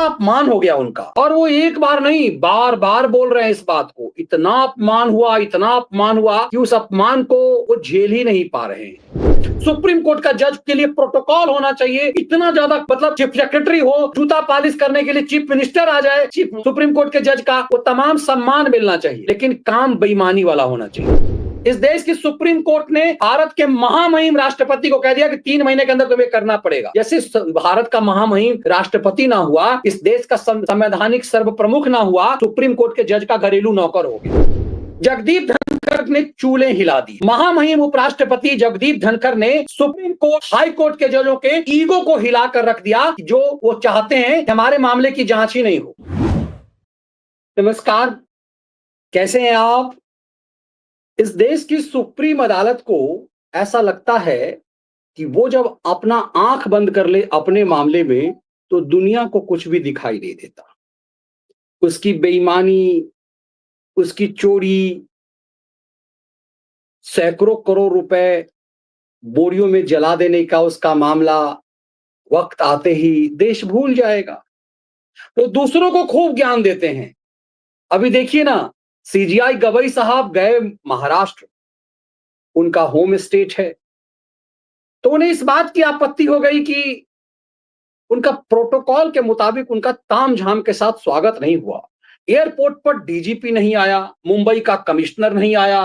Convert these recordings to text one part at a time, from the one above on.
बड़ा अपमान हो गया उनका। और वो एक बार नहीं, बार बार बोल रहे हैं इस बात को। इतना अपमान हुआ, इतना अपमान हुआ कि उस अपमान को वो झेल ही नहीं पा रहे हैं। सुप्रीम कोर्ट का जज के लिए प्रोटोकॉल होना चाहिए, इतना ज्यादा, मतलब चीफ सेक्रेटरी हो, जूता पॉलिश करने के लिए चीफ मिनिस्टर आ जाए चीफ सुप्रीम कोर्ट के जज का, वो तमाम सम्मान मिलना चाहिए, लेकिन काम बेईमानी वाला होना चाहिए। इस देश की सुप्रीम कोर्ट ने भारत के महामहिम राष्ट्रपति को कह दिया कि 3 महीने के अंदर तुम्हें करना पड़ेगा। जैसे भारत का महामहिम राष्ट्रपति ना हुआ, इस देश का संवैधानिक सर्वप्रमुख ना हुआ, सुप्रीम कोर्ट के जज का घरेलू नौकर हो गया। जगदीप धनखड़ ने चूल्हे हिला दी। महामहिम उपराष्ट्रपति जगदीप धनखड़ ने सुप्रीम कोर्ट, हाई कोर्ट के जजों के ईगो को हिला कर रख दिया, जो वो चाहते हैं कि हमारे मामले की जांच ही नहीं हो। नमस्कार, कैसे हैं आप? इस देश की सुप्रीम अदालत को ऐसा लगता है कि वो जब अपना आंख बंद कर ले अपने मामले में, तो दुनिया को कुछ भी दिखाई नहीं देता। उसकी बेईमानी, उसकी चोरी, सैकड़ों करोड़ रुपए बोरियों में जला देने का उसका मामला वक्त आते ही देश भूल जाएगा। तो दूसरों को खूब ज्ञान देते हैं। अभी देखिए ना, सीजीआई गवई साहब गए महाराष्ट्र, उनका होम स्टेट है, तो उन्हें इस बात की आपत्ति हो गई कि उनका प्रोटोकॉल के मुताबिक उनका तामझाम के साथ स्वागत नहीं हुआ। एयरपोर्ट पर डीजीपी नहीं आया, मुंबई का कमिश्नर नहीं आया,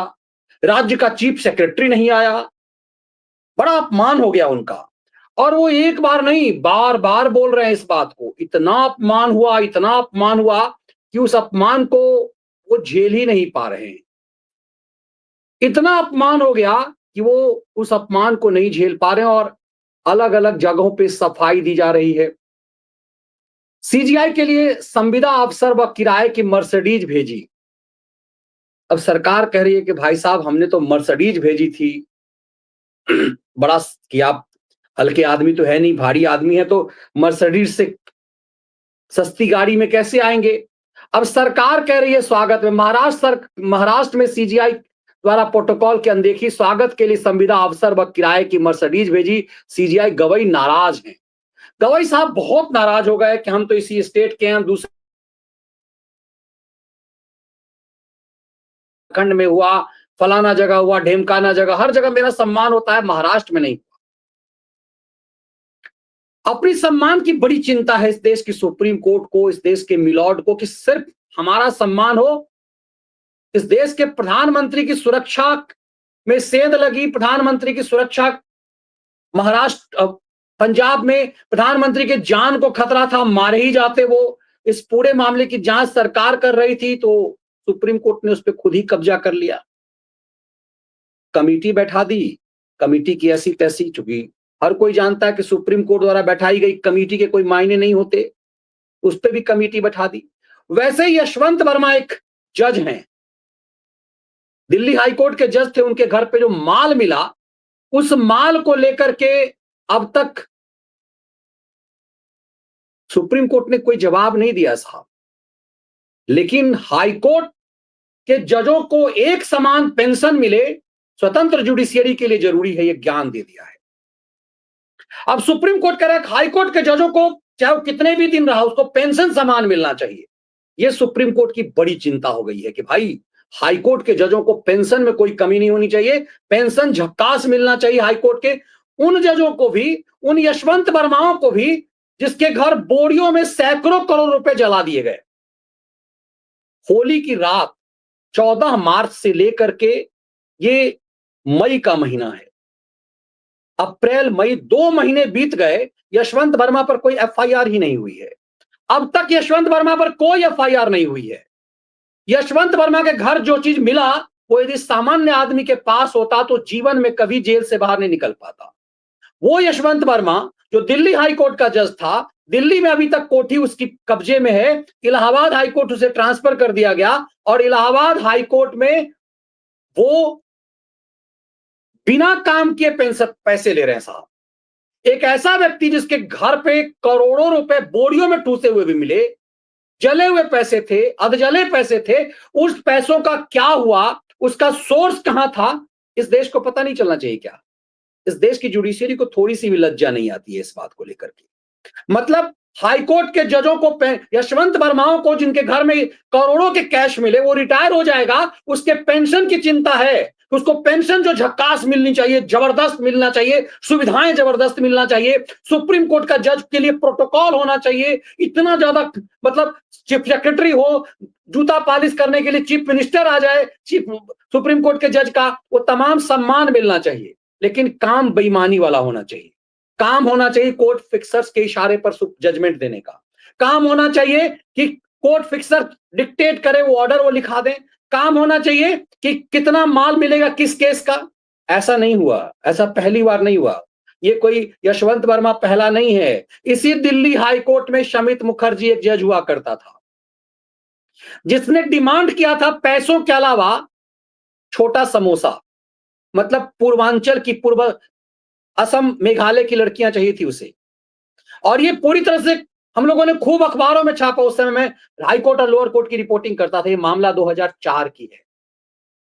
राज्य का चीफ सेक्रेटरी नहीं आया। बड़ा अपमान हो गया उनका। और वो एक बार नहीं, बार बार बोल रहे हैं इस बात को। इतना अपमान हुआ, इतना अपमान हुआ कि उस अपमान को वो झेल ही नहीं पा रहे हैं। इतना अपमान हो गया कि वो उस अपमान को नहीं झेल पा रहे हैं और अलग अलग जगहों पे सफाई दी जा रही है। सीजीआई के लिए संविदा अफसर व किराए की मर्सिडीज भेजी। अब सरकार कह रही है कि भाई साहब, हमने तो मर्सिडीज भेजी थी। बड़ा कि आप हल्के आदमी तो है नहीं, भारी आदमी है, तो मर्सिडीज से सस्ती गाड़ी में कैसे आएंगे? अब सरकार कह रही है स्वागत में। महाराष्ट्र में सीजीआई द्वारा प्रोटोकॉल की अनदेखी, स्वागत के लिए संविदा अफसर व किराए की मर्सिडीज भेजी। सीजीआई गवई नाराज हैं। गवई साहब बहुत नाराज हो गए कि हम तो इसी स्टेट के हैं, दूसरे खंड में हुआ, फलाना जगह हुआ, ढेमकाना जगह, हर जगह मेरा सम्मान होता है, महाराष्ट्र में नहीं। अपनी सम्मान की बड़ी चिंता है इस देश की सुप्रीम कोर्ट को, इस देश के मिलॉर्ड को, कि सिर्फ हमारा सम्मान हो। इस देश के प्रधानमंत्री की सुरक्षा में सेंध लगी। प्रधानमंत्री की सुरक्षा, महाराष्ट्र, पंजाब में प्रधानमंत्री के जान को खतरा था, मारे ही जाते वो। इस पूरे मामले की जांच सरकार कर रही थी, तो सुप्रीम कोर्ट ने उस पर खुद ही कब्जा कर लिया। कमेटी बैठा दी, कमेटी की ऐसी तैसी, चूंकि हर कोई जानता है कि सुप्रीम कोर्ट द्वारा बैठाई गई कमेटी के कोई मायने नहीं होते, उस पर भी कमेटी बैठा दी। वैसे ही यशवंत वर्मा एक जज हैं, दिल्ली हाईकोर्ट के जज थे। उनके घर पे जो माल मिला, उस माल को लेकर के अब तक सुप्रीम कोर्ट ने कोई जवाब नहीं दिया साहब। लेकिन हाईकोर्ट के जजों को एक समान पेंशन मिले, स्वतंत्र जुडिशियरी के लिए जरूरी है, यह ज्ञान दे दिया है। अब सुप्रीम कोर्ट कह रहा है हाईकोर्ट के जजों को, चाहे वो कितने भी दिन रहा, उसको पेंशन समान मिलना चाहिए। यह सुप्रीम कोर्ट की बड़ी चिंता हो गई है कि भाई, हाईकोर्ट के जजों को पेंशन में कोई कमी नहीं होनी चाहिए, पेंशन झक्कास मिलना चाहिए हाईकोर्ट के उन जजों को भी, उन यशवंत वर्माओं को भी जिसके घर बोरियों में सैकड़ों करोड़ रुपए जला दिए गए। होली की रात 14 मार्च से लेकर के ये मई का महीना है, अप्रैल मई 2 महीने बीत गए, यशवंत वर्मा पर कोई एफआईआर ही नहीं हुई है। अब तक यशवंत वर्मा पर कोई एफआईआर नहीं हुई है। यशवंत वर्मा के घर जो चीज मिला, वो यदि सामान्य आदमी के पास होता तो जीवन में कभी जेल से बाहर नहीं निकल पाता। वो यशवंत वर्मा जो दिल्ली हाईकोर्ट का जज था, दिल्ली में अभी तक कोठी उसकी कब्जे में है। इलाहाबाद हाईकोर्ट उसे ट्रांसफर कर दिया गया और इलाहाबाद हाईकोर्ट में वो बिना काम किए पैसे ले रहे हैं साहब। एक ऐसा व्यक्ति जिसके घर पे करोड़ों रुपए बोरियों में ठूसे हुए भी मिले, जले हुए पैसे थे, अधजले पैसे थे, उस पैसों का क्या हुआ, उसका सोर्स कहां था, इस देश को पता नहीं चलना चाहिए क्या? इस देश की जुडिशियरी को थोड़ी सी भी लज्जा नहीं आती है इस बात को लेकर के। मतलब हाईकोर्ट के जजों को, यशवंत वर्माओं को जिनके घर में करोड़ों के कैश मिले, वो रिटायर हो जाएगा, उसके पेंशन की चिंता है, उसको पेंशन जो झक्कास मिलनी चाहिए, जबरदस्त मिलना चाहिए, सुविधाएं जबरदस्त मिलना चाहिए, सुप्रीम कोर्ट का जज के लिए प्रोटोकॉल होना चाहिए, इतना ज्यादा, मतलब चीफ सेक्रेटरी हो, जूता पॉलिश करने के लिए चीफ मिनिस्टर आ जाए, चीफ सुप्रीम कोर्ट के जज का, वो तमाम सम्मान मिलना चाहिए, लेकिन काम बेईमानी वाला होना चाहिए। काम होना चाहिए कोर्ट फिक्सर्स के इशारे पर जजमेंट देने का। काम होना चाहिए कि कोर्ट फिक्सर डिक्टेट करे, वो ऑर्डर वो लिखा दें। काम होना चाहिए कि कितना माल मिलेगा किस केस का। ऐसा नहीं हुआ, ऐसा पहली बार नहीं हुआ। ये कोई यशवंत वर्मा पहला नहीं है। इसी दिल्ली हाई कोर्ट में शमित मुखर्जी एक जज हुआ करता था, जिसने डिमांड किया था पैसों के अलावा छोटा समोसा, मतलब पूर्वांचल की, पूर्व असम मेघालय की लड़कियां चाहिए थी उसे। और ये पूरी तरह से हम लोगों ने खूब अखबारों में छापा। उस समय में हाई कोर्ट और लोअर कोर्ट की रिपोर्टिंग करता था। ये मामला 2004 की है।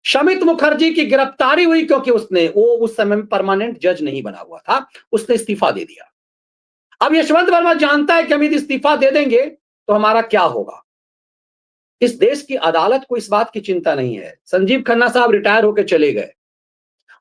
शमित मुखर्जी की गिरफ्तारी हुई क्योंकि वो उस समय में परमानेंट जज नहीं बना हुआ था, उसने इस्तीफा दे दिया। अब यशवंत वर्मा जानता है कि हम यदि इस्तीफा दे देंगे तो हमारा क्या होगा। इस देश की अदालत को इस बात की चिंता नहीं है। संजीव खन्ना साहब रिटायर होकर चले गए,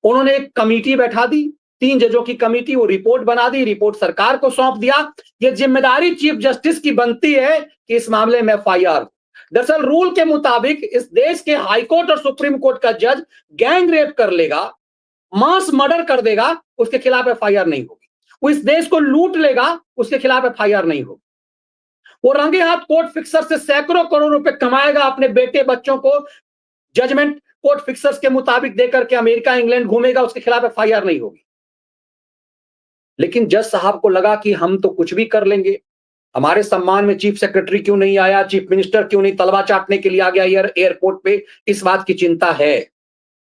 उन्होंने एक कमेटी बैठा दी, 3 जजों की कमेटी, वो रिपोर्ट बना दी, रिपोर्ट सरकार को सौंप दिया। ये जिम्मेदारी चीफ जस्टिस की बनती है कि इस मामले में एफआईआर। दरअसल रूल के मुताबिक इस देश के हाई कोर्ट और सुप्रीम कोर्ट का जज गैंग रेप कर लेगा, मास मर्डर कर देगा, उसके खिलाफ एफआईआर नहीं होगी। वो इस देश को लूट लेगा, उसके खिलाफ एफआईआर नहीं होगी। वो रंगे हाथ कोर्ट फिक्सर से सैकड़ों करोड़ रुपए कमाएगा, अपने बेटे बच्चों को जजमेंट कोर्ट फिक्सर्स के मुताबिक देकर के अमेरिका इंग्लैंड घूमेगा, उसके खिलाफ एफआईआर नहीं होगी। लेकिन जज साहब को लगा कि हम तो कुछ भी कर लेंगे, हमारे सम्मान में चीफ सेक्रेटरी क्यों नहीं आया, चीफ मिनिस्टर क्यों नहीं तलवा चाटने के लिए आ गया एयरपोर्ट पे, इस बात की चिंता है।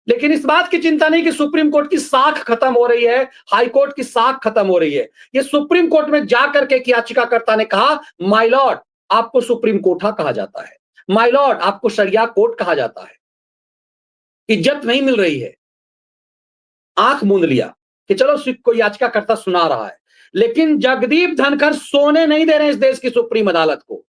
लेकिन इस बात की चिंता नहीं कि सुप्रीम कोर्ट की साख खत्म हो रही है, हाई कोर्ट की साख खत्म हो रही है। ये सुप्रीम कोर्ट में जाकर के याचिकाकर्ता ने कहा, माय लॉर्ड आपको सुप्रीम कोर्टा कहा जाता है, माय लॉर्ड आपको शरिया कोर्ट कहा जाता है, इज्जत नहीं मिल रही है। आंख मूंद लिया कि चलो कोई याचिकाकर्ता सुना रहा है, लेकिन जगदीप धनखड़ सोने नहीं दे रहे इस देश की सुप्रीम अदालत को।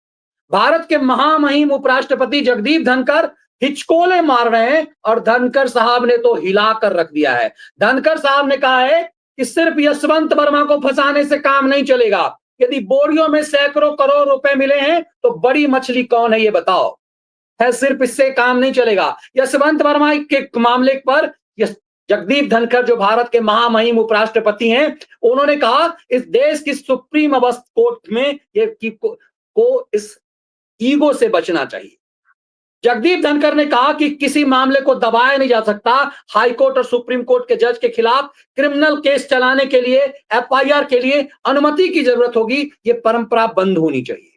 भारत के महामहिम उपराष्ट्रपति जगदीप धनखड़ हिचकोले मार रहे हैं और धनखड़ साहब ने तो हिला कर रख दिया है। धनखड़ साहब ने कहा है कि सिर्फ यशवंत वर्मा को फंसाने से काम नहीं चलेगा, यदि बोरियों में सैकड़ों करोड़ रुपए मिले हैं तो बड़ी मछली कौन है ये बताओ। है सिर्फ इससे काम नहीं चलेगा। यशवंत वर्मा के मामले पर जगदीप धनखड़ जो भारत के महामहिम उपराष्ट्रपति हैं, उन्होंने कहा इस देश की सुप्रीम कोर्ट में ये को इस ईगो से बचना चाहिए। जगदीप धनखड़ ने कहा कि किसी मामले को दबाया नहीं जा सकता। हाई कोर्ट और सुप्रीम कोर्ट के जज के खिलाफ क्रिमिनल केस चलाने के लिए, एफआईआर के लिए अनुमति की जरूरत होगी। ये परंपरा बंद होनी चाहिए।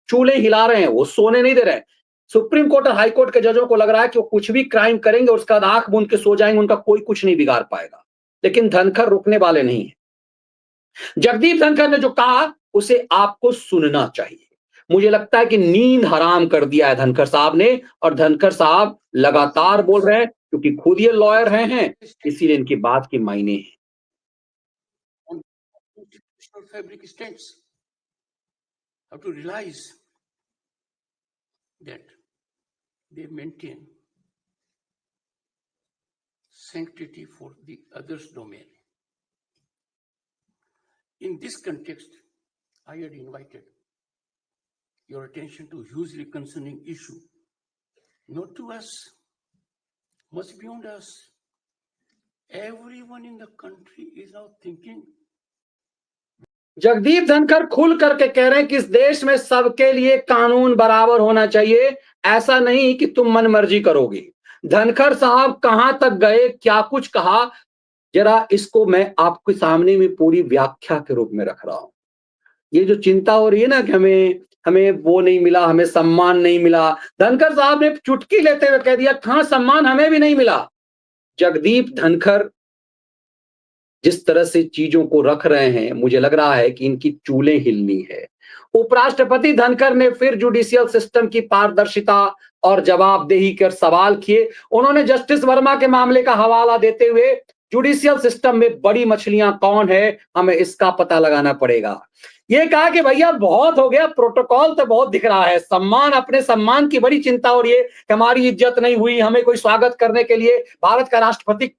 चूल्हे हिला रहे हैं, वो सोने नहीं दे रहे हैं। सुप्रीम कोर्ट और हाई कोर्ट के जजों को लग रहा है कि वो कुछ भी क्राइम करेंगे, उसका आंख मूंद के सो जाएंगे, उनका कोई कुछ नहीं बिगाड़ पाएगा। लेकिन धनखड़ रुकने वाले नहीं है। जगदीप धनखड़ ने जो कहा उसे आपको सुनना चाहिए। मुझे लगता है कि नींद हराम कर दिया है धनखड़ साहब ने, और धनखड़ साहब लगातार बोल रहे हैं क्योंकि खुद ये लॉयर हैं, इसीलिए इनकी बात के मायने हैं। that they maintain sanctity for the other's domain. In this context, I had invited your attention to a hugely concerning issue, not to us, much beyond us. Everyone in the country is now thinking. Jagdeep Dhankhar खुल करके कह रहे हैं कि इस देश में सबके लिए कानून बराबर होना चाहिए, ऐसा नहीं कि तुम मनमर्जी करोगे। धनखड़ साहब कहां तक गए, क्या कुछ कहा, जरा इसको मैं आपके सामने में पूरी व्याख्या के रूप में रख रहा हूं। ये जो चिंता हो रही है ना कि हमें वो नहीं मिला, हमें सम्मान नहीं मिला, धनखड़ साहब ने चुटकी लेते हुए कह दिया हाँ सम्मान हमें भी नहीं मिला। जगदीप धनखड़ जिस तरह से चीजों को रख रहे हैं, मुझे लग रहा है कि इनकी चूलें हिलनी है। उपराष्ट्रपति धनखड़ ने फिर जुडिशियल सिस्टम की पारदर्शिता और जवाबदेही कर सवाल किए। उन्होंने जस्टिस वर्मा के मामले का हवाला देते हुए जुडिशियल सिस्टम में बड़ी मछलियां कौन है, हमें इसका पता लगाना पड़ेगा। ये कहा कि भैया बहुत हो गया, प्रोटोकॉल तो बहुत दिख रहा है, सम्मान, अपने सम्मान की बड़ी चिंता हो रही है कि हमारी इज्जत नहीं हुई, हमें कोई स्वागत करने के लिए भारत का राष्ट्रपति,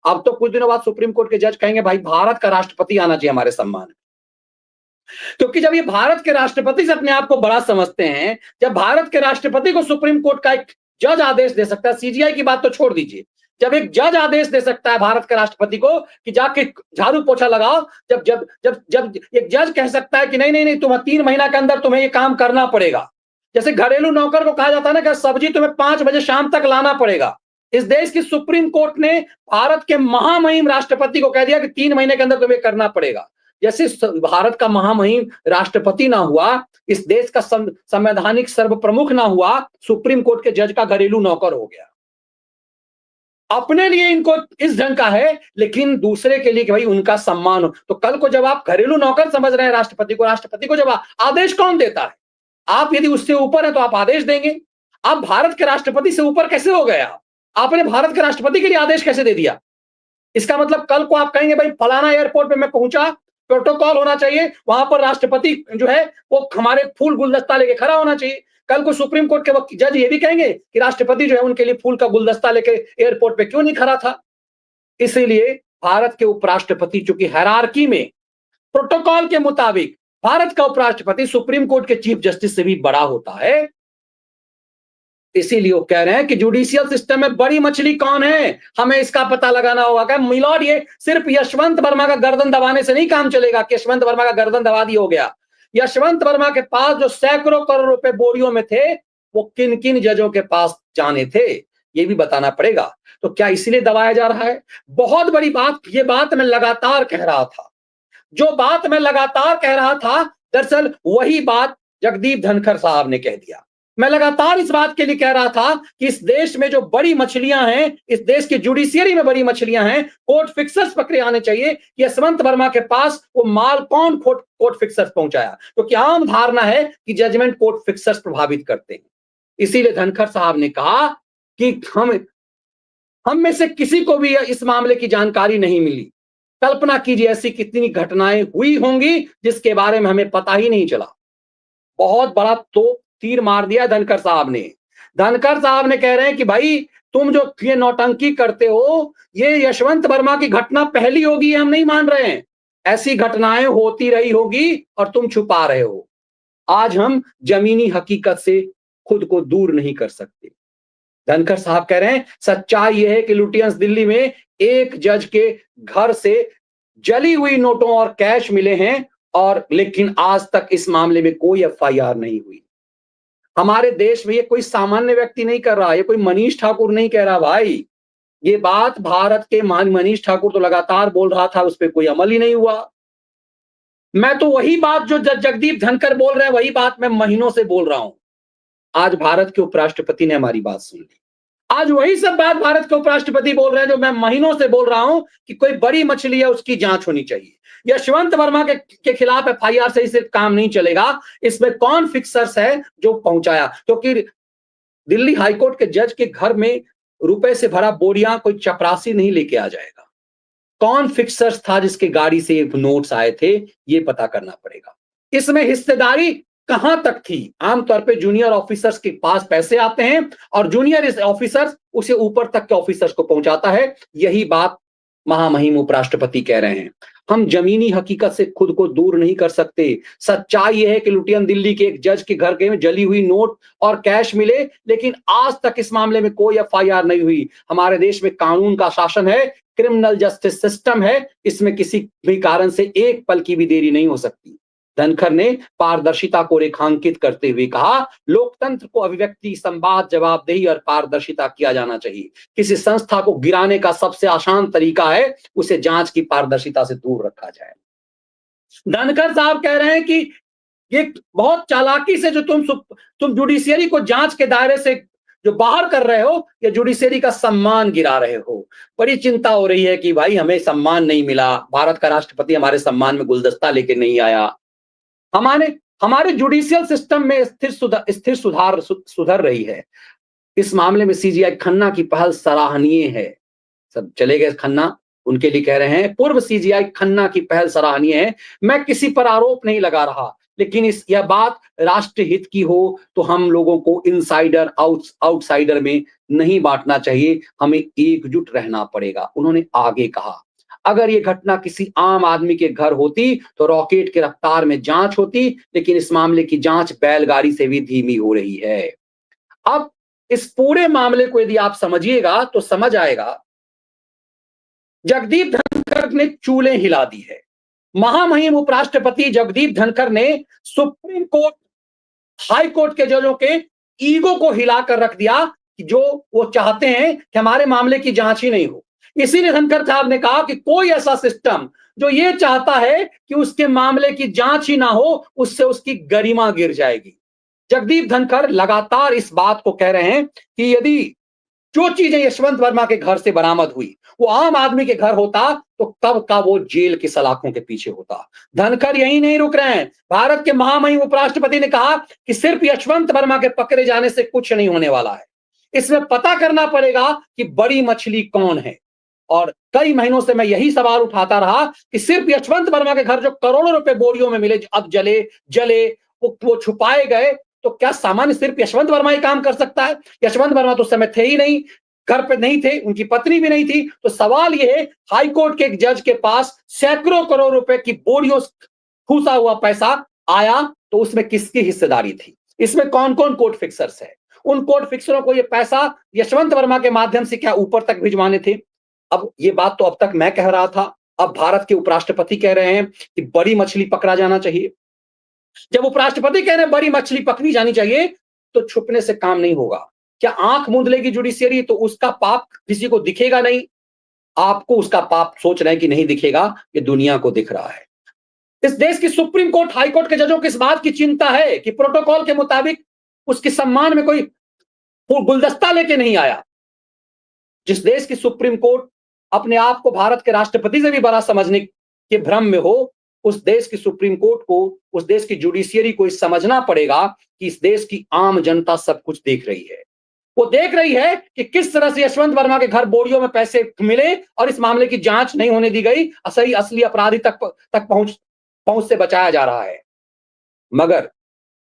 अब तो कुछ दिनों बाद सुप्रीम कोर्ट के जज कहेंगे भाई भारत का राष्ट्रपति आना चाहिए हमारे सम्मान में। क्योंकि जब ये भारत के राष्ट्रपति से अपने आप को बड़ा समझते हैं, जब भारत के राष्ट्रपति को सुप्रीम कोर्ट का एक जज आदेश दे सकता है, सीजीआई की बात तो छोड़ दीजिए, जब एक जज आदेश दे सकता है भारत के राष्ट्रपति को कि जाके झाड़ू पोछा लगाओ, जब जब जब जब एक जज कह सकता है कि नहीं नहीं नहीं, तुम्हें 3 महीना के अंदर तुम्हें ये काम करना पड़ेगा, जैसे घरेलू नौकर को कहा जाता है ना कि सब्जी तुम्हें 5 बजे शाम तक लाना पड़ेगा, इस देश की सुप्रीम कोर्ट ने भारत के महामहिम राष्ट्रपति को कह दिया कि 3 महीने के अंदर तुम्हें करना पड़ेगा। जैसे भारत का महामहिम राष्ट्रपति ना हुआ, इस देश का संवैधानिक सर्व प्रमुख ना हुआ, सुप्रीम कोर्ट के जज का घरेलू नौकर हो गया। अपने लिए इनको इस ढंग का है, लेकिन दूसरे के लिए कि भाई उनका सम्मान हो। तो कल को जब आप घरेलू नौकर समझ रहे हैं राष्ट्रपति को जब आदेश कौन देता है? आप यदि उससे ऊपर है तो आप आदेश देंगे। आप भारत के राष्ट्रपति से ऊपर कैसे हो गए? आपने भारत के राष्ट्रपति के लिए आदेश कैसे दे दिया? इसका मतलब कल को आप कहेंगे भाई फलाना एयरपोर्ट पे मैं पहुंचा, प्रोटोकॉल होना चाहिए, वहां पर राष्ट्रपति जो है वो हमारे फूल गुलदस्ता लेके खड़ा होना चाहिए। कल को सुप्रीम कोर्ट के वक्त जज ये भी कहेंगे कि राष्ट्रपति जो है उनके लिए फूल का गुलदस्ता लेके एयरपोर्ट पे क्यों नहीं खड़ा था? इसीलिए भारत के उपराष्ट्रपति, चूंकि हायरार्की में प्रोटोकॉल के मुताबिक भारत का उपराष्ट्रपति सुप्रीम कोर्ट के चीफ जस्टिस से भी बड़ा होता है, इसीलिए वो कह रहे हैं कि जुडिशियल सिस्टम में बड़ी मछली कौन है, हमें इसका पता लगाना होगा। मिलॉर्ड, ये सिर्फ यशवंत वर्मा का गर्दन दबाने से नहीं काम चलेगा कि यशवंत वर्मा का गर्दन दबा दिया हो गया। यशवंत वर्मा के पास जो सैकड़ों करोड़ रुपए बोरियों में थे, वो किन किन जजों के पास जाने थे, ये भी बताना पड़ेगा। तो क्या इसीलिए दबाया जा रहा है? बहुत बड़ी बात, ये बात मैं लगातार कह रहा था, जो बात मैं लगातार कह रहा था, दरअसल वही बात जगदीप धनखड़ साहब ने कह दिया। मैं लगातार इस बात के लिए कह रहा था कि इस देश में जो बड़ी मछलियां हैं, इस देश की जुडिशियरी में बड़ी मछलियां हैं, कोर्ट फिक्सर्स पकड़े आने चाहिए। यशवंत वर्मा के पास वो माल कौन कोर्ट फिक्सर्स पहुंचाया? क्योंकि आम धारणा है कि जजमेंट कोर्ट फिक्सर्स प्रभावित करते हैं। इसीलिए धनखड़ साहब ने कहा कि हम में से किसी को भी इस मामले की जानकारी नहीं मिली। कल्पना कीजिए ऐसी कितनी घटनाएं हुई होंगी जिसके बारे में हमें पता ही नहीं चला। बहुत बड़ा तो तीर मार दिया धनखड़ साहब ने। धनखड़ साहब ने कह रहे हैं कि भाई तुम जो ये नौटंकी करते हो, ये यशवंत वर्मा की घटना पहली होगी, हम नहीं मान रहे हैं। ऐसी घटनाएं होती रही होगी और तुम छुपा रहे हो। आज हम जमीनी हकीकत से खुद को दूर नहीं कर सकते। धनखड़ साहब कह रहे हैं सच्चाई यह है कि लुटियंस दिल्ली में एक जज के घर से जली हुई नोटों और कैश मिले हैं, और लेकिन आज तक इस मामले में कोई एफआईआर नहीं हुई। हमारे देश में ये कोई सामान्य व्यक्ति नहीं कर रहा, ये कोई मनीष ठाकुर नहीं कह रहा भाई। ये बात भारत के मनीष ठाकुर तो लगातार बोल रहा था, उस पर कोई अमल ही नहीं हुआ। मैं तो वही बात जो जगदीप धनखड़ बोल रहे हैं, वही बात मैं महीनों से बोल रहा हूं। आज भारत के उपराष्ट्रपति ने हमारी बात सुन ली। आज वही सब बात भारत के उपराष्ट्रपति बोल रहे हैं जो मैं महीनों से बोल रहा हूं कि कोई बड़ी मछली है, उसकी जांच होनी चाहिए। यशवंत वर्मा के खिलाफ एफआईआर से ही सिर्फ काम नहीं चलेगा, इसमें कौन फिक्सर्स है जो पहुंचाया। क्योंकि दिल्ली हाईकोर्ट के जज के घर में रुपए से भरा बोरियां कोई चपरासी नहीं लेके आ जाएगा। कौन फिक्सर्स था जिसके गाड़ी से नोट्स आए थे, ये पता करना पड़ेगा। इसमें हिस्सेदारी कहां तक थी? आमतौर पे जूनियर ऑफिसर्स के पास पैसे आते हैं और जूनियर ऑफिसर्स उसे ऊपर तक के ऑफिसर्स को पहुंचाता है। यही बात महामहिम उपराष्ट्रपति कह रहे हैं। हम जमीनी हकीकत से खुद को दूर नहीं कर सकते। सच्चाई यह है कि लुटियन दिल्ली के एक जज के घर के में जली हुई नोट और कैश मिले, लेकिन आज तक इस मामले में कोई एफआईआर नहीं हुई। हमारे देश में कानून का शासन है, क्रिमिनल जस्टिस सिस्टम है, इसमें किसी भी कारण से एक पल की भी देरी नहीं हो सकती। धनखड़ ने पारदर्शिता को रेखांकित करते हुए कहा, लोकतंत्र को अभिव्यक्ति, संवाद, जवाबदेही और पारदर्शिता किया जाना चाहिए। किसी संस्था को गिराने का सबसे आसान तरीका है उसे जांच की पारदर्शिता से दूर रखा जाए। धनखड़ साहब कह रहे हैं कि ये बहुत चालाकी से जो तुम जुडिशियरी को जांच के दायरे से जो बाहर कर रहे हो, ये जुडिशियरी का सम्मान गिरा रहे हो। बड़ी चिंता हो रही है कि भाई हमें सम्मान नहीं मिला, भारत का राष्ट्रपति हमारे सम्मान में गुलदस्ता लेके नहीं आया। हमारे जुडिशियल सिस्टम में स्थिर सुधर रही है। इस मामले में सीजीआई खन्ना की पहल सराहनीय है। सब चले गए खन्ना, उनके लिए कह रहे हैं पूर्व सीजीआई खन्ना की पहल सराहनीय है। मैं किसी पर आरोप नहीं लगा रहा, लेकिन यह बात राष्ट्र हित की हो तो हम लोगों को इनसाइडर आउटसाइडर में नहीं बांटना चाहिए, हमें एकजुट रहना पड़ेगा। उन्होंने आगे कहा, अगर ये घटना किसी आम आदमी के घर होती तो रॉकेट की रफ्तार में जांच होती, लेकिन इस मामले की जांच बैलगाड़ी से भी धीमी हो रही है। अब इस पूरे मामले को यदि आप समझिएगा तो समझ आएगा, जगदीप धनखड़ ने चूलें हिला दी है। महामहिम उपराष्ट्रपति जगदीप धनखड़ ने सुप्रीम कोर्ट, हाई कोर्ट के जजों के ईगो को हिलाकर रख दिया कि जो वो चाहते हैं कि हमारे मामले की जांच ही नहीं हो। इसीलिए धनखड़ साहब ने कहा कि कोई ऐसा सिस्टम जो ये चाहता है कि उसके मामले की जांच ही ना हो, उससे उसकी गरिमा गिर जाएगी। जगदीप धनखड़ लगातार इस बात को कह रहे हैं कि यदि जो चीजें यशवंत वर्मा के घर से बरामद हुई वो आम आदमी के घर होता तो कब का वो जेल की सलाखों के पीछे होता। धनखड़ यही नहीं रुक रहे हैं। भारत के महामहिम उपराष्ट्रपति ने कहा कि सिर्फ यशवंत वर्मा के पकड़े जाने से कुछ नहीं होने वाला है, इसमें पता करना पड़ेगा कि बड़ी मछली कौन है। और कई महीनों से मैं यही सवाल उठाता रहा कि सिर्फ यशवंत वर्मा के घर जो करोड़ों रुपए बोरियों में मिले, अब जले वो छुपाए गए, तो क्या सामान्य सिर्फ यशवंत वर्मा ही काम कर सकता है? यशवंत वर्मा तो उस समय थे ही नहीं, घर पे नहीं थे, उनकी पत्नी भी नहीं थी। तो सवाल यह है, हाई कोर्ट के एक जज के पास सैकड़ों करोड़ रुपए की बोरियों ठूसा हुआ पैसा आया, तो उसमें किसकी हिस्सेदारी थी? इसमें कौन कौन कोर्ट फिक्सर्स है? उन कोर्ट फिक्सरों को यह पैसा यशवंत वर्मा के माध्यम से क्या ऊपर तक भिजवाने थे? अब ये बात तो अब तक मैं कह रहा था, अब भारत के उपराष्ट्रपति कह रहे हैं कि बड़ी मछली पकड़ा जाना चाहिए। जब उपराष्ट्रपति कह रहे हैं बड़ी मछली पकड़ी जानी चाहिए, तो छुपने से काम नहीं होगा। क्या आंख मूंद लेगी जुडिशियरी तो उसका पाप किसी को दिखेगा नहीं? आपको उसका पाप सोच रहे हैं कि नहीं दिखेगा, ये दुनिया को दिख रहा है। इस देश की सुप्रीम कोर्ट, हाई कोर्ट के जजों को इस बात की चिंता है कि प्रोटोकॉल के मुताबिक उसके सम्मान में कोई गुलदस्ता लेके नहीं आया। जिस देश की सुप्रीम कोर्ट अपने आप को भारत के राष्ट्रपति से भी बड़ा समझने के भ्रम में हो, उस देश की सुप्रीम कोर्ट को, उस देश की जुडिशियरी को समझना पड़ेगा कि इस देश की आम जनता सब कुछ देख रही है। वो देख रही है कि किस तरह से यशवंत वर्मा के घर बोरियों में पैसे मिले और इस मामले की जांच नहीं होने दी गई, सही असली अपराधी तक पहुंच से बचाया जा रहा है। मगर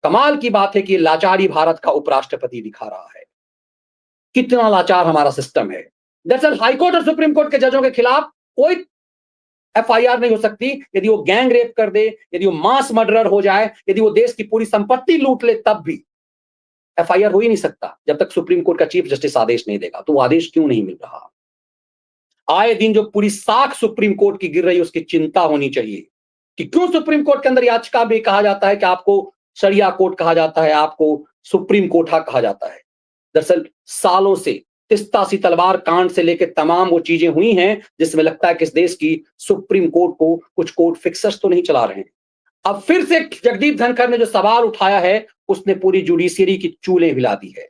कमाल की बात है कि लाचारी भारत का उपराष्ट्रपति दिखा रहा है। कितना लाचार हमारा सिस्टम है। दरअसल हाईकोर्ट और सुप्रीम कोर्ट के जजों के खिलाफ कोई एफआईआर नहीं हो सकती यदि वो गैंग रेप कर दे, यदि वो मास मर्डरर हो जाए, यदि वो देश की पूरी संपत्ति लूट ले, तब भी एफआईआर हो ही नहीं सकता जब तक सुप्रीम कोर्ट का चीफ जस्टिस आदेश नहीं देगा। तो वो आदेश क्यों नहीं मिल रहा? आए दिन जो पूरी साख सुप्रीम कोर्ट की गिर रही है, उसकी चिंता होनी चाहिए कि क्यों सुप्रीम कोर्ट के अंदर याचिका भी कहा जाता है कि आपको शरिया कोर्ट कहा जाता है, आपको सुप्रीम कोर्ट कहा जाता है। दरअसल सालों से तिस्ता तलवार कांड से लेकर तमाम वो चीजें हुई हैं जिसमें लगता है कि इस देश की सुप्रीम कोर्ट को कुछ कोर्ट फिक्सर्स तो नहीं चला रहे हैं। अब फिर से जगदीप धनखड़ ने जो सवाल उठाया है, उसने पूरी जुडिशियरी की चूलें हिला दी है।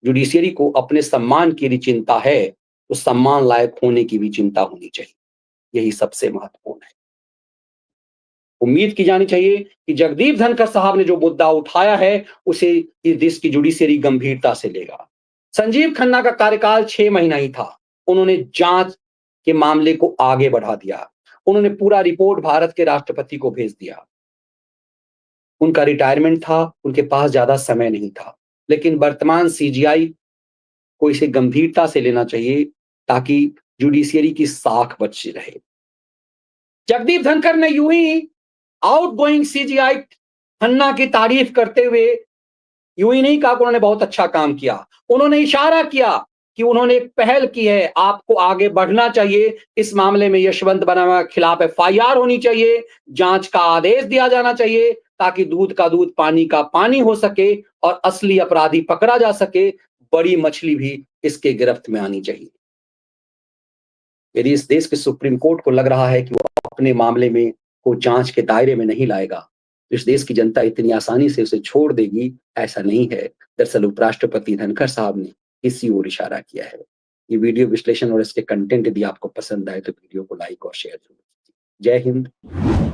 जुडिशियरी को अपने सम्मान की यदि चिंता है तो सम्मान लायक होने की भी चिंता होनी चाहिए। यही सबसे महत्वपूर्ण है। उम्मीद की जानी चाहिए कि जगदीप धनखड़ साहब ने जो मुद्दा उठाया है उसे इस देश की जुडिशियरी गंभीरता से लेगा। संजीव खन्ना का कार्यकाल 6 महीना ही था, उन्होंने जांच के मामले को आगे बढ़ा दिया, उन्होंने पूरा रिपोर्ट भारत के राष्ट्रपति को भेज दिया। उनका रिटायरमेंट था, उनके पास ज्यादा समय नहीं था, लेकिन वर्तमान सीजीआई को इसे गंभीरता से लेना चाहिए ताकि जुडिशियरी की साख बची रहे। जगदीप धनखड़ ने यूं ही आउटगोइंग सीजीआई खन्ना की तारीफ करते हुए यूं ही नहीं कहा कि उन्होंने बहुत अच्छा काम किया, उन्होंने इशारा किया कि उन्होंने एक पहल की है, आपको आगे बढ़ना चाहिए, इस मामले में यशवंत वर्मा के खिलाफ एफआईआर होनी चाहिए, जांच का आदेश दिया जाना चाहिए ताकि दूध का दूध पानी का पानी हो सके और असली अपराधी पकड़ा जा सके, बड़ी मछली भी इसके गिरफ्त में आनी चाहिए। यदि इस देश के सुप्रीम कोर्ट को लग रहा है कि वो अपने मामले में को जांच के दायरे में नहीं लाएगा, इस देश की जनता इतनी आसानी से उसे छोड़ देगी, ऐसा नहीं है। दरअसल उपराष्ट्रपति धनखड़ साहब ने इसी ओर इशारा किया है। ये वीडियो विश्लेषण और इसके कंटेंट यदि आपको पसंद आए तो वीडियो को लाइक और शेयर जरूर कीजिए। जय हिंद।